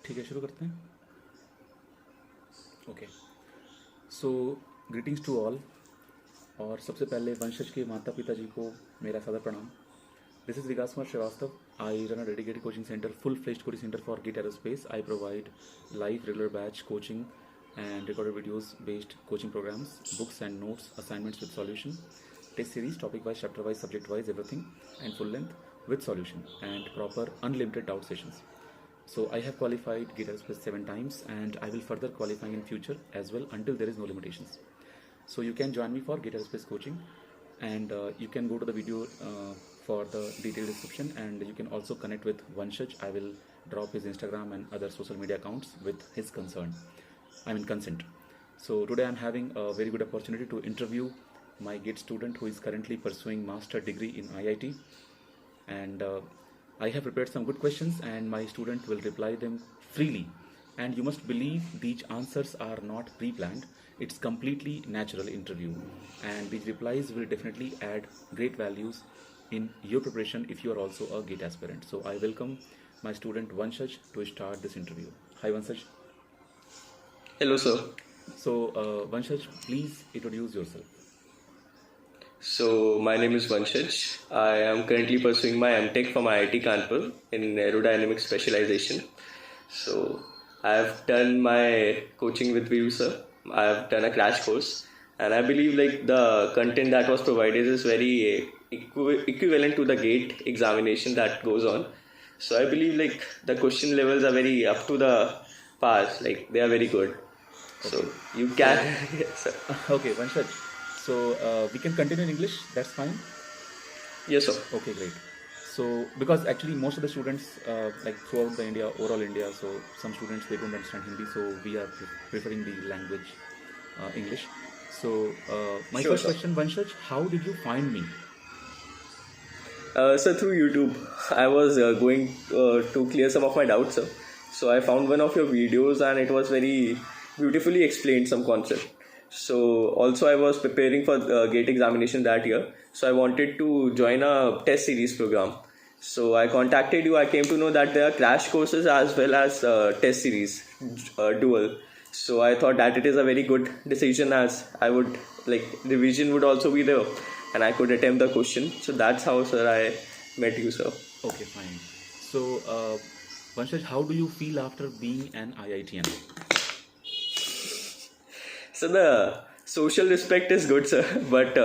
ठीक है, शुरू करते हैं. Okay, so greetings to all. और सबसे पहले वंशज के माता पिता जी को मेरा सादर प्रणाम. This is Vikash Kumar Shrivastav. I run a dedicated coaching center, full-fledged coaching center for GATE AEROSPACE. I provide live, regular batch coaching and recorded videos based coaching programs, books and notes, assignments with solution, test series, topic-wise, chapter-wise, subject-wise, everything, and full length with solution and proper unlimited doubt sessions. So I have qualified GATE AEROSPACE 7 times and I will further qualify in future as well until there is no limitations. So you can join me for GATE AEROSPACE coaching and you can go to the video for the detailed description, and you can also connect with Vanshaj. I will drop his Instagram and other social media accounts with his consent. So today I am having a very good opportunity to interview my GATE student who is currently pursuing master degree in IIT, and I have prepared some good questions and my student will reply them freely, and you must believe these answers are not pre-planned. It's completely natural interview, and these replies will definitely add great values in your preparation if you are also a GATE aspirant. So I welcome my student Vanshaj to start this interview. Hi Vanshaj. Hello sir. So Vanshaj, please introduce yourself. So my name is Vanshaj. I am currently pursuing my mtech from IIT Kanpur in aerodynamics specialization. So I have done my coaching with viru sir. I have done a crash course, and I believe like the content that was provided is very equivalent to the GATE examination that goes on. So I believe like the question levels are very up to the pass, like they are very good. Okay. So you can yes, sir. Okay Vanshaj, so we can continue in English, that's fine? Yes sir. Okay, great. So because actually most of the students like throughout the India, overall India, so some students they don't understand Hindi, so we are preferring the language English. So my Sure, first sir. question, Vanshaj, how did you find me? So through YouTube, I was going to clear some of my doubts, sir. So I found one of your videos and it was very beautifully explained some concept. So also I was preparing for GATE examination that year. So I wanted to join a test series program. So I contacted you. I came to know that there are crash courses as well as test series, dual. So I thought that it is a very good decision, as I would like revision would also be there and I could attempt the question. So that's how, sir, I met you, sir. Okay, fine. So Vanshaj, how do you feel after being an IITian? So the social respect is good, sir, but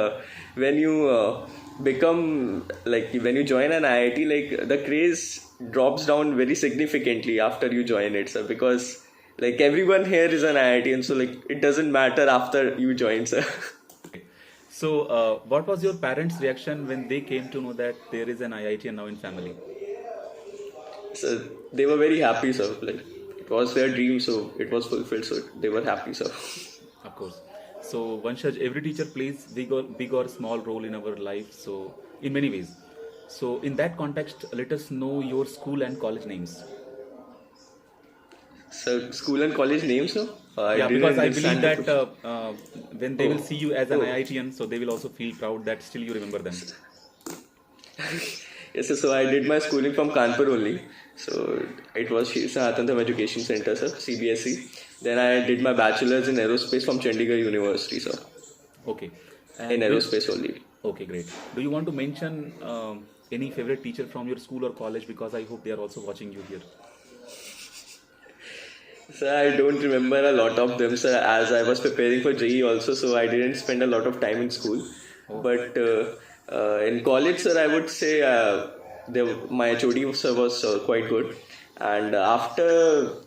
when you become like when you join an IIT, like the craze drops down very significantly after you join it, sir, because like everyone here is an IITian, so like it doesn't matter after you join, sir. So what was your parents' reaction when they came to know that there is an IITian now in family? So they were very happy, sir. Like it was their dream, so it was fulfilled. So they were happy, sir. Of course. So Vanshaj, every teacher plays big or small role in our life, so in many ways. So in that context, let us know your school and college names. So school and college names, sir? Yeah, because I believe that when they Oh. will see you as an Oh. IITian, so they will also feel proud that still you remember them. Yes, sir. So I did my schooling from Kanpur only. So it was Aanand IIT Education Center, sir, CBSE. Then I did my bachelor's in aerospace from Chandigarh University, sir. Okay. In aerospace only. Okay, great. Do you want to mention any favorite teacher from your school or college? Because I hope they are also watching you here. Sir, I don't remember a lot of them, sir, as I was preparing for JEE also, so I didn't spend a lot of time in school. Oh. But in college, sir, I would say my HOD sir was quite good. And after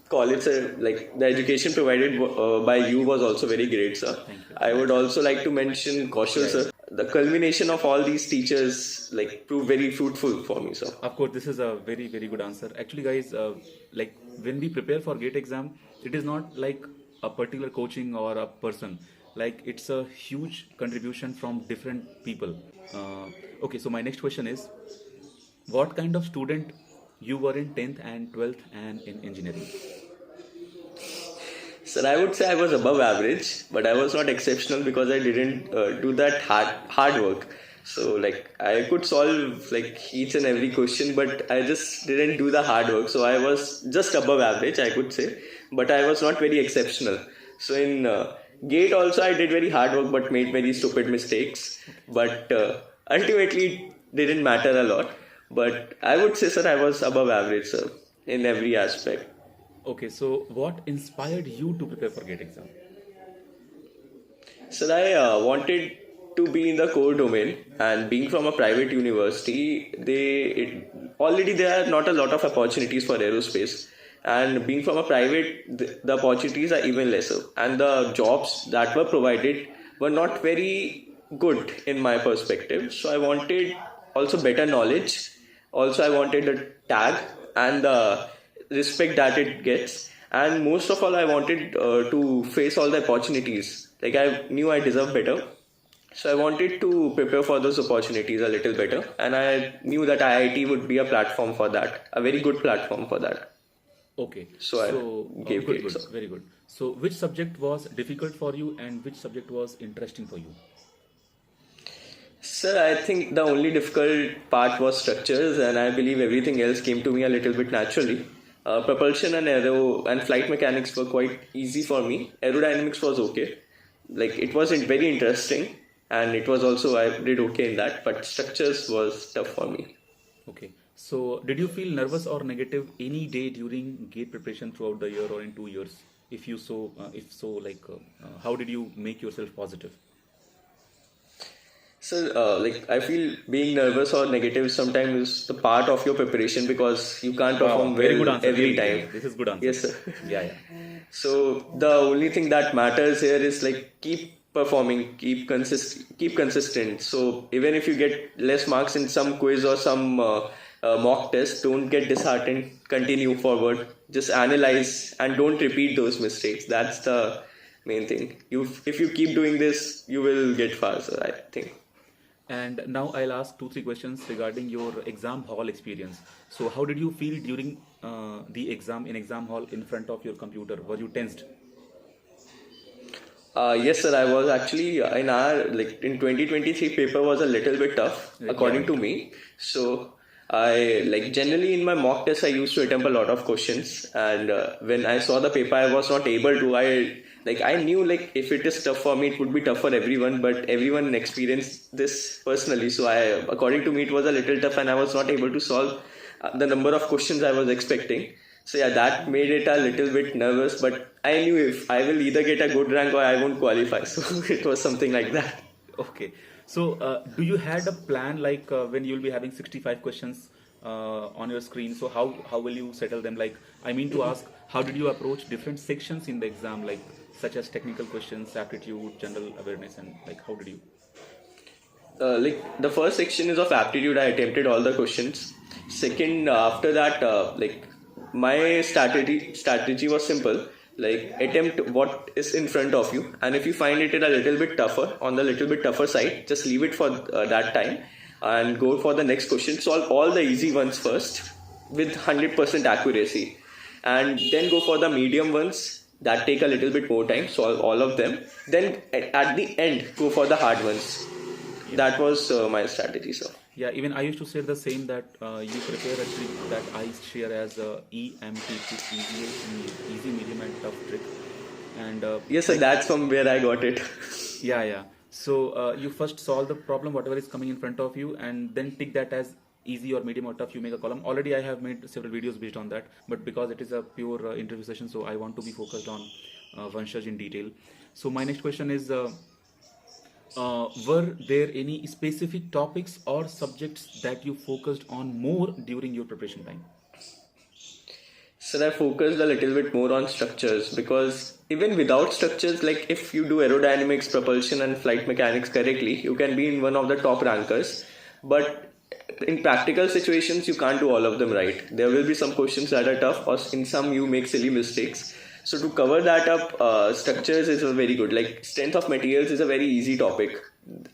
college, sir, like the education provided by you was also very great, sir. Thank you. I would also like to mention Kaushal, sir. The culmination of all these teachers like proved very fruitful for me, sir. Of course, this is a very, very good answer. Actually, guys, like when we prepare for GATE exam, it is not like a particular coaching or a person. Like it's a huge contribution from different people. Okay, so my next question is, what kind of student you were in 10th and 12th and in engineering? Sir, I would say I was above average, but I was not exceptional because I didn't do that hard work. So like I could solve like each and every question, but I just didn't do the hard work. So I was just above average, I could say, but I was not very exceptional. So in GATE also I did very hard work, but made very stupid mistakes. But ultimately it didn't matter a lot. But I would say, sir, I was above average, sir, in every aspect. Okay, so what inspired you to prepare for GATE exam? So I wanted to be in the core domain, and being from a private university, already there are not a lot of opportunities for aerospace, and being from a private, the opportunities are even lesser, and the jobs that were provided were not very good in my perspective. So I wanted also better knowledge. Also, I wanted the tag and the respect that it gets, and most of all, I wanted to face all the opportunities. Like I knew I deserved better, so I wanted to prepare for those opportunities a little better, and I knew that IIT would be a platform for that, a very good platform for that. Okay, So I gave good, it. good, very good. So which subject was difficult for you and which subject was interesting for you? Sir, I think the only difficult part was structures, and I believe everything else came to me a little bit naturally. Propulsion and aero and flight mechanics were quite easy for me. Aerodynamics was okay. Like it wasn't very interesting, and it was also I did okay in that, but structures was tough for me. Okay, so did you feel nervous or negative any day during GATE preparation throughout the year or in 2 years? If so, how did you make yourself positive? So, like I feel being nervous or negative sometimes is the part of your preparation because you can't perform very well good answer. every Really, time. really. This is good answer. Yes, sir. Yeah, yeah. So the only thing that matters here is like keep performing, keep consistent. So even if you get less marks in some quiz or some mock test, don't get disheartened. Continue forward. Just analyze and don't repeat those mistakes. That's the main thing. If you keep doing this, you will get far, sir, I think. And now I'll ask 2-3 questions regarding your exam hall experience. So how did you feel during the exam in exam hall in front of your computer? Were you tensed? Yes, sir. I was actually in our in 2023 paper was a little bit tough according to me. So I generally in my mock test I used to attempt a lot of questions, and when I saw the paper I was not able to. I knew if it is tough for me it would be tough for everyone, but everyone experienced this personally. So according to me it was a little tough, and I was not able to solve the number of questions I was expecting. So yeah, that made it a little bit nervous, but I knew if I will either get a good rank or I won't qualify. So it was something like that. Okay. So do you had a plan when you'll be having 65 questions on your screen? So how will you settle them? I mean to ask, how did you approach different sections in the exam, such as technical questions, aptitude, general awareness, and how did you? The first section is of aptitude. I attempted all the questions. Second, after that, my strategy was simple. Attempt what is in front of you, and if you find it a little bit tougher, on the little bit tougher side, just leave it for that time and go for the next question. Solve all the easy ones first with 100% accuracy, and then go for the medium ones that take a little bit more time. Solve all of them. Then at the end, go for the hard ones. Yeah. That was my strategy, sir. Yeah, even I used to say the same, that you prepare a trick that I share as EMT, easy, medium, and tough trick. And yes, sir, that's from where I got it. Yeah. So you first solve the problem, whatever is coming in front of you, and then tick that as easy or medium or tough. You make a column. Already I have made several videos based on that, but because it is a pure interview session, so I want to be focused on vanshaj in detail. So my next question is, were there any specific topics or subjects that you focused on more during your preparation time? So I focused a little bit more on structures, because even without structures, if you do aerodynamics, propulsion and flight mechanics correctly, you can be in one of the top rankers. But in practical situations, you can't do all of them right. There will be some questions that are tough, or in some you make silly mistakes. So to cover that up, structures is a very good. Strength of materials is a very easy topic.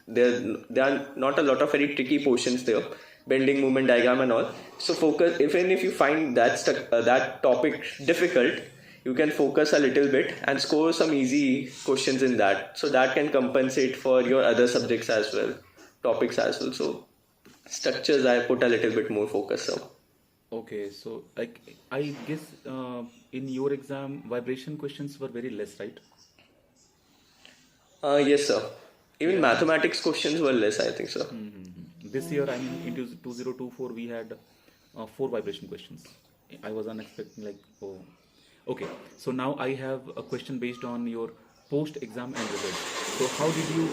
There are not a lot of very tricky portions there. Bending, movement diagram and all. So focus, even if you find that topic difficult, you can focus a little bit and score some easy questions in that. So that can compensate for your other subjects as well. topics as well. So structures I put a little bit more focus. So Okay, so like I guess in your exam, vibration questions were very less, right? yes, sir. Even Yeah. mathematics questions were less, I think, sir. This year, I mean, in 2024, we had four vibration questions. I was unexpecting, like, oh, okay. So now I have a question based on your post-exam and results. So how did you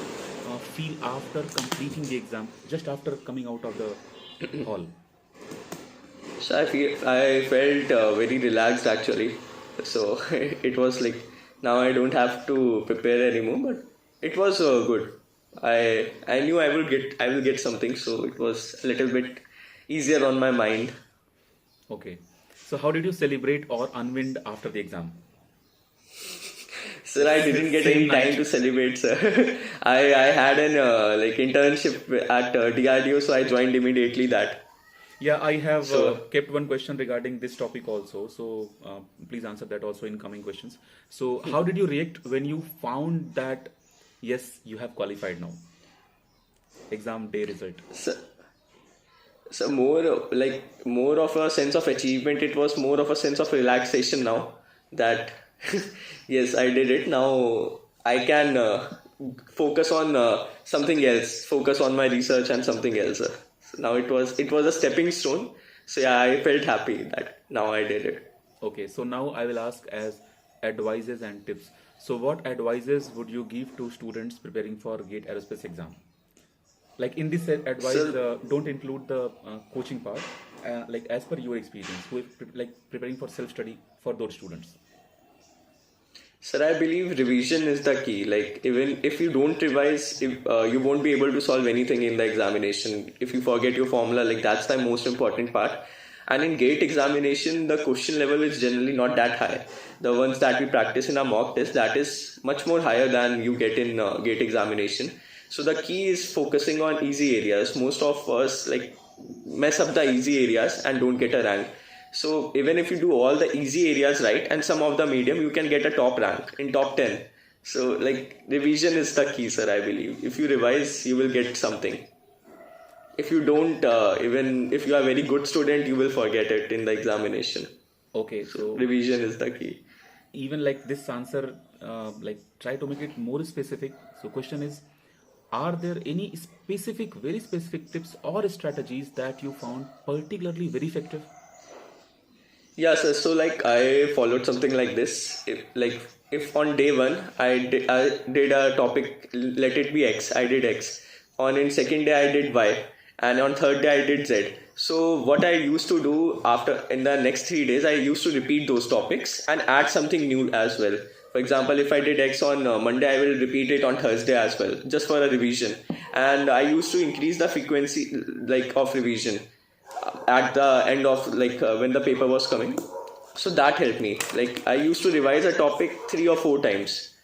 feel after completing the exam, just after coming out of the hall? So I felt very relaxed actually. So it was like now I don't have to prepare anymore, but it was good. I knew I will get something, so it was a little bit easier on my mind. Okay. So how did you celebrate or unwind after the exam? Sir, I didn't get Same any time night. to celebrate, sir. I had an like internship at DRDO, so I joined immediately that. Yeah, I have So kept one question regarding this topic also. So please answer that also in coming questions. So how did you react when you found that yes, you have qualified now? Exam day result. so, so more of a sense of achievement. It was more of a sense of relaxation now that yes, I did it. Now I can focus on something else. Focus on my research and something else. So now it was a stepping stone. So yeah, I felt happy that now I did it. Okay, so now I will ask as advices and tips. So what advices would you give to students preparing for GATE Aerospace exam? Like in this advice, So don't include the coaching part. Like as per your experience, who is like preparing for self study for those students. Sir, I believe revision is the key. Like, even if you don't revise, you won't be able to solve anything in the examination. If you forget your formula, like that's the most important part. And in GATE examination, the question level is generally not that high. The ones that we practice in our mock test, that is much more higher than you get in GATE examination. So the key is focusing on easy areas. Most of us like mess up the easy areas and don't get a rank. So even if you do all the easy areas right and some of the medium, you can get a top rank in top 10. So like revision is the key, sir, I believe. If you revise, you will get something. If you don't, even if you are a very good student, you will forget it in the examination. Okay, So so revision is the key. even like this answer, like try to make it more specific. So question is, are there any specific, very specific tips or strategies that you found particularly very effective? Yeah, sir. So like I followed something like this. If on day one I did a topic, let it be X, I did X. On in second day I did Y, and on third day I did Z. So what I used to do after in the next 3 days, I used to repeat those topics and add something new as well. For example, if I did X on Monday, I will repeat it on Thursday as well, just for a revision. And I used to increase the frequency like of revision at the end of when the paper was coming. So that helped me. Like I used to revise a topic 3 or 4 times.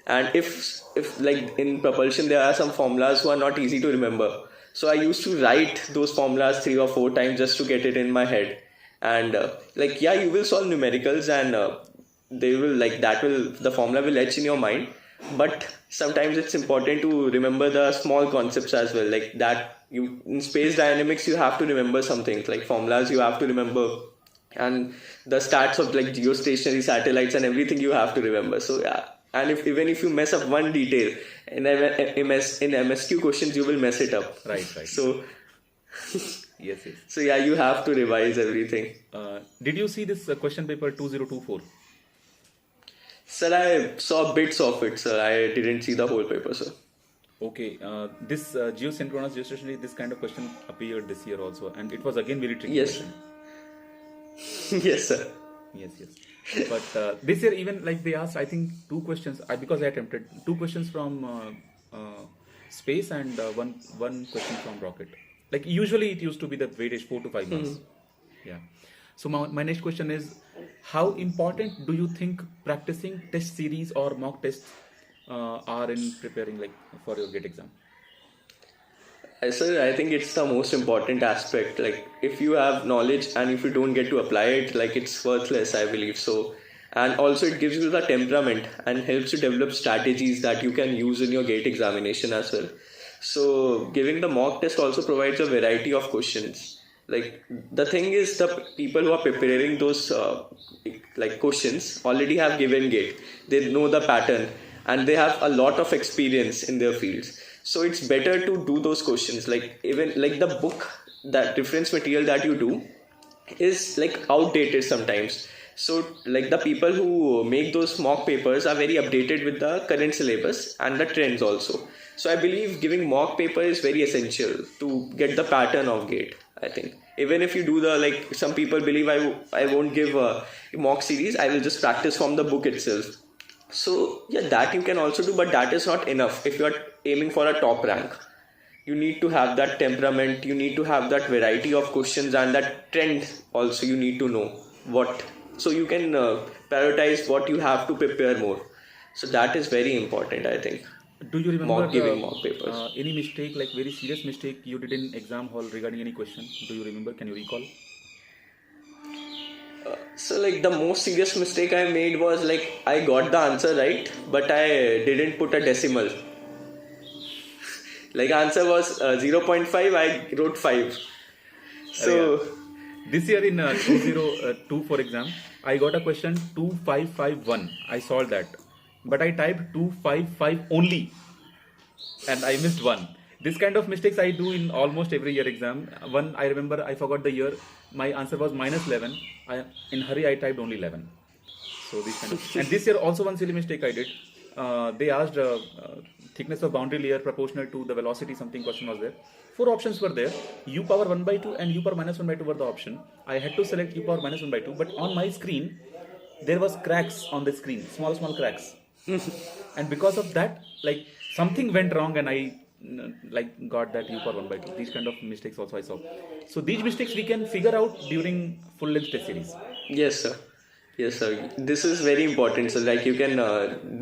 And if like in propulsion there are some formulas who are not easy to remember, so I used to write those formulas 3 or 4 times just to get it in my head. And like yeah, you will solve numericals and they will like that will the formula will etch in your mind, but sometimes it's important to remember the small concepts as well, like that you in space dynamics you have to remember some things like formulas you have to remember, and the stats of like geostationary satellites and everything you have to remember. So yeah, and if even if you mess up one detail in MSQ questions, you will mess it up. Right, right. So Yes, yes. so yeah, you have to revise everything. Did you see this question paper 2024? Sir, I saw bits of it, sir. I didn't see the whole paper, sir. Okay, this geosynchronous geostationary, this kind of question appeared this year also, and it was again very tricky Yes. question. Yes, sir. Yes, yes. But this year, even like they asked, I think 2 questions. Because I attempted 2 questions from space and one question from rocket. Like usually it used to be the weightage 4 to 5 months. Yeah. So my next question is, how important do you think practicing test series or mock tests are in preparing like for your GATE exam? Sir, I think it's the most important aspect. Like, if you have knowledge and if you don't get to apply it, like it's worthless, I believe so. And also, it gives you the temperament and helps you develop strategies that you can use in your GATE examination as well. So giving the mock test also provides a variety of questions. Like the thing is, the people who are preparing those like questions already have given GATE. They know the pattern and they have a lot of experience in their fields. So it's better to do those questions. Like even like the book, that reference material that you do is like outdated sometimes. So like the people who make those mock papers are very updated with the current syllabus and the trends also. So I believe giving mock paper is very essential to get the pattern of GATE. I think even if you do the, like some people believe I won't give a mock series, I will just practice from the book itself. So yeah, that you can also do, but that is not enough if you are aiming for a top rank. You need to have that temperament, you need to have that variety of questions and that trend also you need to know what, so you can prioritize what you have to prepare more. So that is very important, I think. Do you remember Giving mock papers. Any mistake, like very serious mistake you did in exam hall regarding any question? Do you remember? Can you recall? So like the most serious mistake I made was like I got the answer right, but I didn't put a decimal. Like answer was 0.5, I wrote 5. So this year in 2024 exam, I got a question 2551. I solved that, but I typed 255 only, and I missed one. This kind of mistakes I do in almost every year exam. One, I remember I forgot the year. My answer was -11. In hurry I typed only 11. So this kind of, and this year also one silly mistake I did. They asked thickness of boundary layer proportional to the velocity, something question was there. 4 options were there. U power 1 by 2 and U power minus 1 by 2 were the option. I had to select U power minus 1 by 2, but on my screen there was cracks on the screen, small cracks. And because of that, like something went wrong and I like got that U power 1 by 2. These kind of mistakes also I saw. So these mistakes we can figure out during full length test series. Yes, sir. Yes, sir. This is very important. So, like, you can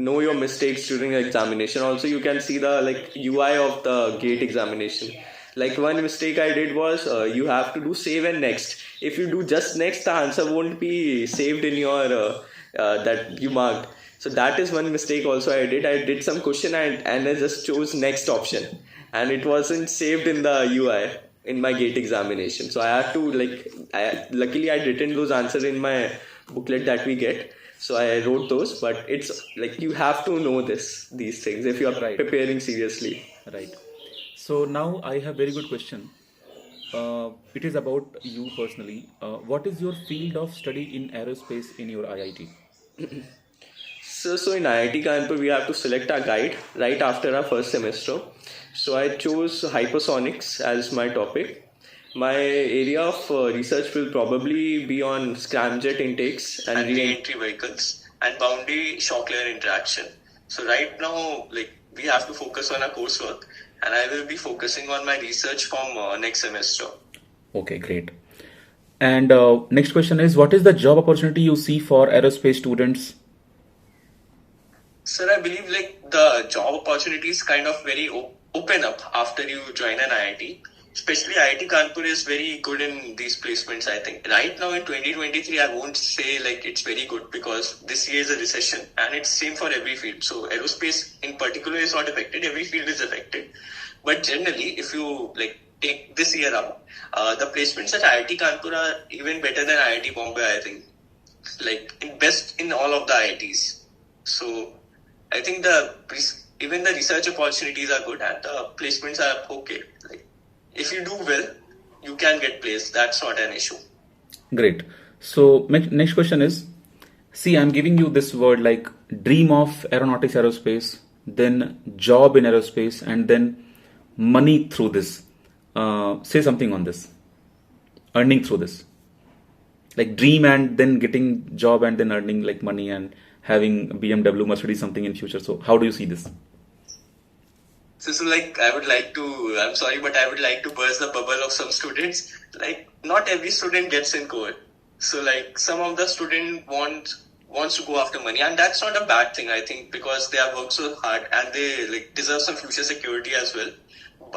know your mistakes during the examination. Also, you can see the like UI of the GATE examination. Like one mistake I did was you have to do save and next. If you do just next, the answer won't be saved in your that you marked. So that is one mistake also I did. I did some question and I just chose next option, and it wasn't saved in the UI in my GATE examination. So I had to luckily I'd written those answers in my booklet that we get. So I wrote those, but it's like you have to know these things if you are preparing seriously. Right. So now I have very good question. It is about you personally. What is your field of study in aerospace in your IIT? So in IIT Kanpur, we have to select our guide right after our first semester. So I chose hypersonics as my topic. My area of research will probably be on scramjet intakes and re-entry vehicles and boundary shock layer interaction. So right now, like we have to focus on our coursework, and I will be focusing on my research from next semester. Okay, great. And next question is, what is the job opportunity you see for aerospace students? Sir, I believe like the job opportunities kind of very open up after you join an IIT. Especially IIT Kanpur is very good in these placements, I think. Right now in 2023, I won't say like it's very good because this year is a recession and it's same for every field. So aerospace in particular is not affected. Every field is affected. But generally, if you like take this year out, the placements at IIT Kanpur are even better than IIT Bombay, I think. Like best in all of the IITs. So I think even the research opportunities are good and the placements are okay. Like, if you do well, you can get placed. That's not an issue. Great. So next question is, see, I'm giving you this word like dream of aeronautics aerospace, then job in aerospace, and then money through this. Say something on this. Earning through this. Like dream and then getting job and then earning like money and having BMW, Mercedes, something in future. So how do you see this? So like I'm sorry, but I would like to burst the bubble of some students. Like not every student gets in core. So like some of the student wants to go after money, and that's not a bad thing, I think, because they have worked so hard and they like deserve some future security as well.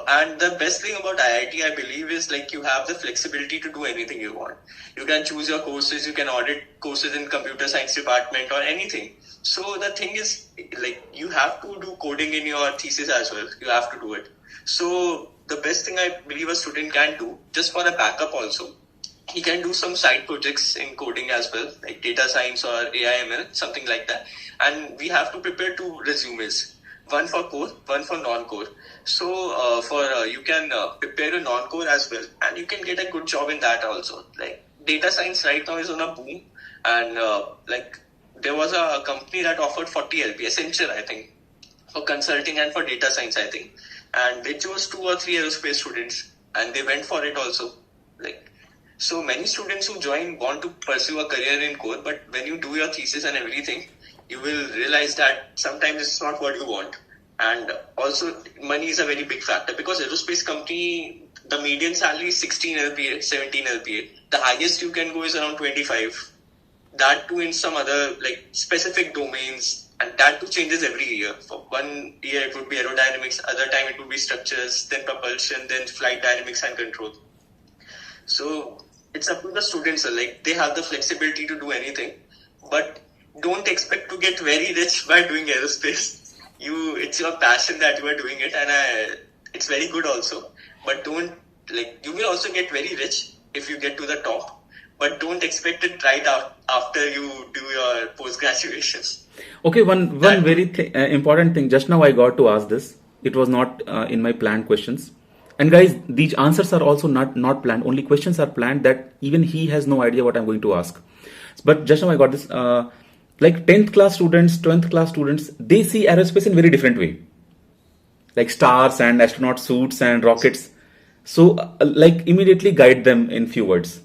And the best thing about IIT, I believe, is like you have the flexibility to do anything you want. You can choose your courses, you can audit courses in computer science department or anything. So the thing is, like you have to do coding in your thesis as well. You have to do it. So the best thing I believe a student can do, just for a backup also, he can do some side projects in coding as well, like data science or AI/ML, something like that. And we have to prepare two resumes, one for core, one for non-core. So you can prepare a non-core as well, and you can get a good job in that also. Like data science right now is on a boom, and there was a company that offered 40 LP, Accenture, I think, for consulting and for data science, I think. And they chose 2 or 3 aerospace students, and they went for it also. Like, so many students who join want to pursue a career in core, but when you do your thesis and everything, you will realize that sometimes it's not what you want. And also, money is a very big factor, because aerospace company, the median salary is 16 LPA, 17 LPA. The highest you can go is around 25. That too in some other like specific domains, and that too changes every year. For 1 year it would be aerodynamics, other time it would be structures, then propulsion, then flight dynamics and control. So it's up to the students, like they have the flexibility to do anything, but don't expect to get very rich by doing aerospace. It's your passion that you are doing it, and it's very good also. But don't, like, you will also get very rich if you get to the top, but don't expect it right after you do your post graduation. Okay, one very important thing. Just now I got to ask this. It was not in my planned questions. And guys, these answers are also not planned. Only questions are planned that even he has no idea what I'm going to ask. But just now I got this. Like 10th class students, 12th class students, they see aerospace in very different way. Like stars and astronaut suits and rockets. So like immediately guide them in few words.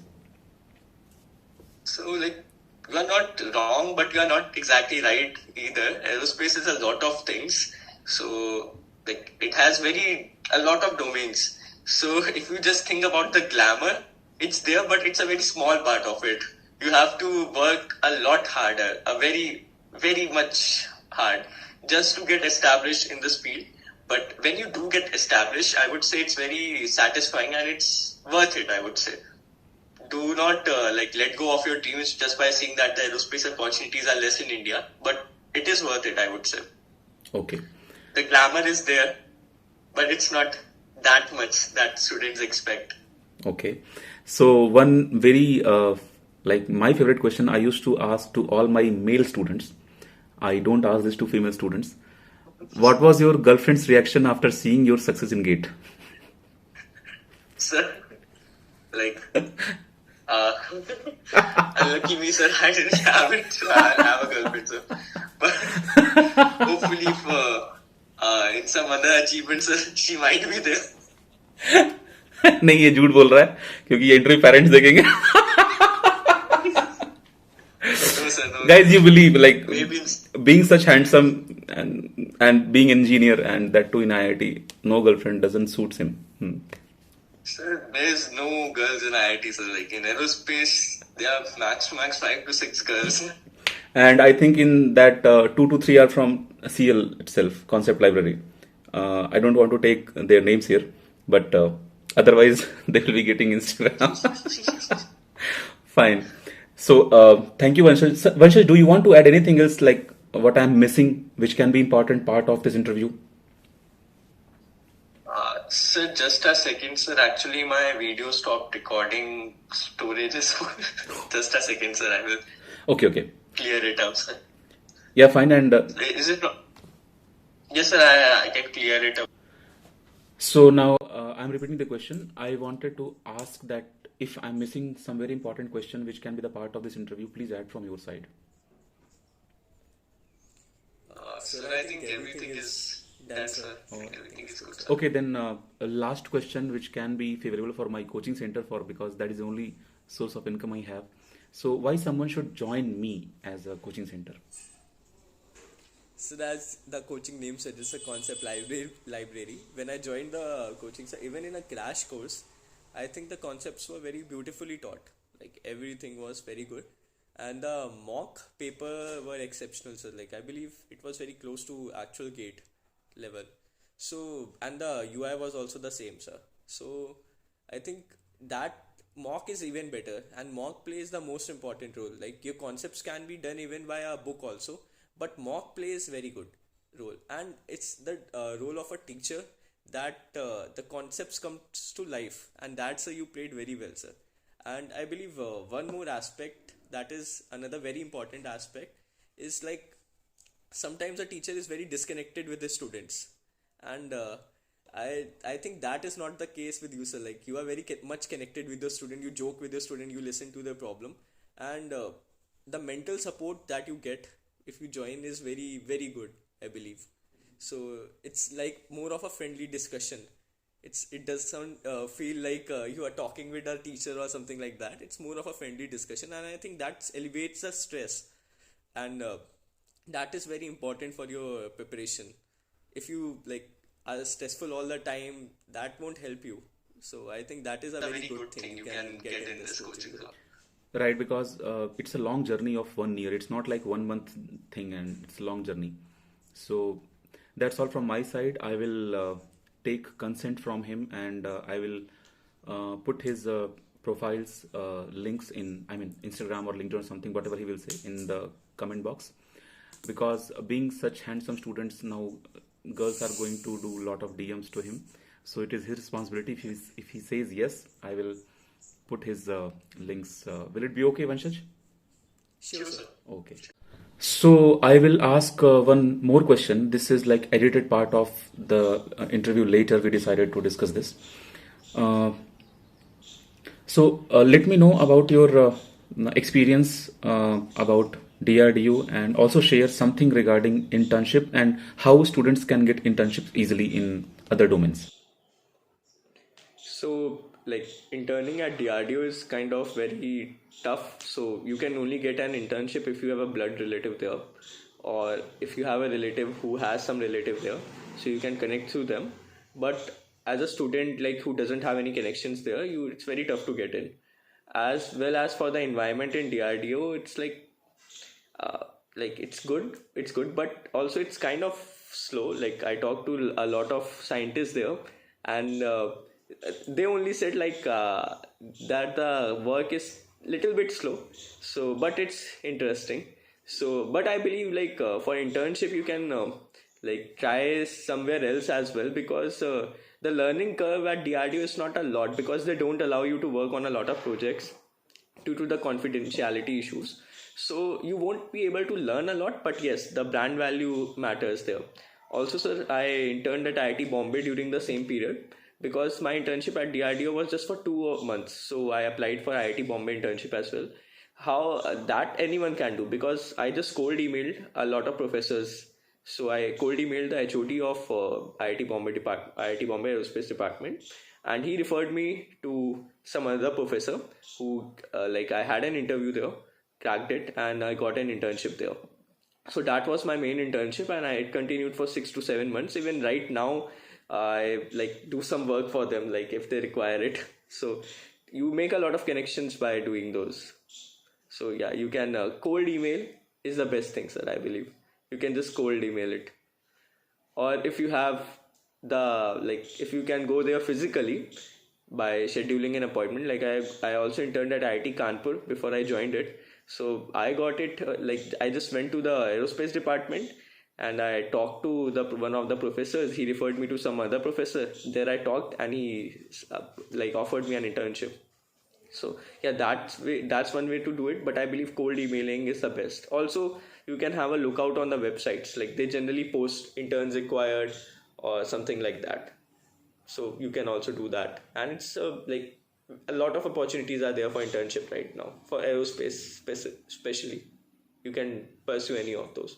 So like, you are not wrong, but you are not exactly right either. Aerospace is a lot of things. So like, it has a lot of domains. So if you just think about the glamour, it's there, but it's a very small part of it. You have to work a lot harder, a very, very much hard, just to get established in this field. But when you do get established, I would say it's very satisfying and it's worth it, I would say. Do not let go of your dreams just by seeing that the aerospace opportunities are less in India, but it is worth it, I would say. Okay. The glamour is there, but it's not that much that students expect. Okay. So one very my favorite question I used to ask to all my male students. I don't ask this to female students. What was your girlfriend's reaction after seeing your success in GATE? Sir, like, lucky me, sir, I didn't have it. So I have a girlfriend, sir. But hopefully, in some other achievements, sir, she might be there. नहीं, ये झूठ बोल रहा है क्योंकि ये interview parents देखेंगे. No, sir, no. Guys, you believe like maybe being such handsome and being engineer and that too in IIT, no girlfriend doesn't suits him. Sir, there's no girls in IIT, sir. Like in aerospace, there are max to max 5 to 6 girls. And I think in that 2 to 3 are from CL itself, Concept Library. I don't want to take their names here, but otherwise they will be getting Instagram. Fine. So thank you, Vanshaj. Vanshaj, do you want to add anything else, like what I'm missing, which can be important part of this interview? Sir, just a second, sir. Actually, my video stopped recording. Storage is just a second, sir. I will. Okay. Clear it out, sir. Yeah, fine. And is it not? Yes, sir. I can clear it up. So now I'm repeating the question. I wanted to ask that if I'm missing some very important question which can be the part of this interview, please add from your side. Sir, I think everything is done, sir. Everything is good, sir. Okay, then a last question which can be favorable for my coaching center because that is the only source of income I have. So why someone should join me as a coaching center? So that's the coaching name suggests, a concept library. When I joined the coaching, so even in a crash course, I think the concepts were very beautifully taught. Like everything was very good, and the mock paper were exceptional. So like I believe it was very close to actual GATE level. So and the UI was also the same, sir. So I think that mock is even better, and mock plays the most important role. Like your concepts can be done even by a book also, but mock plays very good role, and it's the role of a teacher that the concepts comes to life, and that's how you played very well, sir. And I believe one more aspect, that is another very important aspect, is like sometimes a teacher is very disconnected with the students, and I think that is not the case with you, sir. Like you are very much connected with the student, you joke with the student, you listen to their problem, and the mental support that you get if you join is very very good, I believe. So it's like more of a friendly discussion. It does sound feel like you are talking with a teacher or something like that. It's more of a friendly discussion, and I think that elevates the stress, and that is very important for your preparation. If you like are stressful all the time, that won't help you. So I think that is a very good thing you can get in this coaching club. Right, because it's a long journey of 1 year. It's not like 1 month thing, and it's a long journey. So that's all from my side. I will take consent from him, and I will put his profiles links in, I mean, Instagram or LinkedIn or something, whatever he will say in the comment box. Because being such handsome students now, girls are going to do a lot of DMs to him. So it is his responsibility. If he says yes, I will put his links. Will it be okay, Vanshaj? Sure, sir. Okay. So I will ask one more question. This is like edited part of the interview. Later we decided to discuss this. So let me know about your experience about DRDO, and also share something regarding internship and how students can get internships easily in other domains. So, like interning at DRDO is kind of very tough. So, you can only get an internship if you have a blood relative there, or if you have a relative who has some relative there. So, you can connect through them. But as a student, like who doesn't have any connections there, it's very tough to get in. As well as for the environment in DRDO, it's uh, like it's good, but also it's kind of slow. Like I talked to a lot of scientists there, and they only said like that the work is little bit slow, so but it's interesting. So but I believe like for internship you can like try somewhere else as well, because the learning curve at DRDO is not a lot, because they don't allow you to work on a lot of projects due to the confidentiality issues. So you won't be able to learn a lot, but yes, the brand value matters there. Also, sir, I interned at IIT Bombay during the same period, because my internship at DRDO was just for 2 months. So I applied for IIT Bombay internship as well. How that anyone can do, because I just cold emailed a lot of professors. So I cold emailed the HOD of IIT Bombay Aerospace Department, and he referred me to some other professor who like I had an interview there, cracked it, and I got an internship there. So that was my main internship, and I continued for 6 to 7 months. Even right now, I like do some work for them, like if they require it. So you make a lot of connections by doing those. So yeah, you can cold email is the best thing, sir. I believe you can just cold email it, or if you have the like if you can go there physically by scheduling an appointment. Like I also interned at IIT Kanpur before I joined it. So I got it like I just went to the aerospace department, and I talked to the one of the professors. He referred me to some other professor. There I talked, and he like offered me an internship. So yeah, that's one way to do it. But I believe cold emailing is the best. Also, you can have a lookout on the websites. Like they generally post interns required or something like that. So you can also do that, and it's like a lot of opportunities are there for internship right now for aerospace, especially. You can pursue any of those.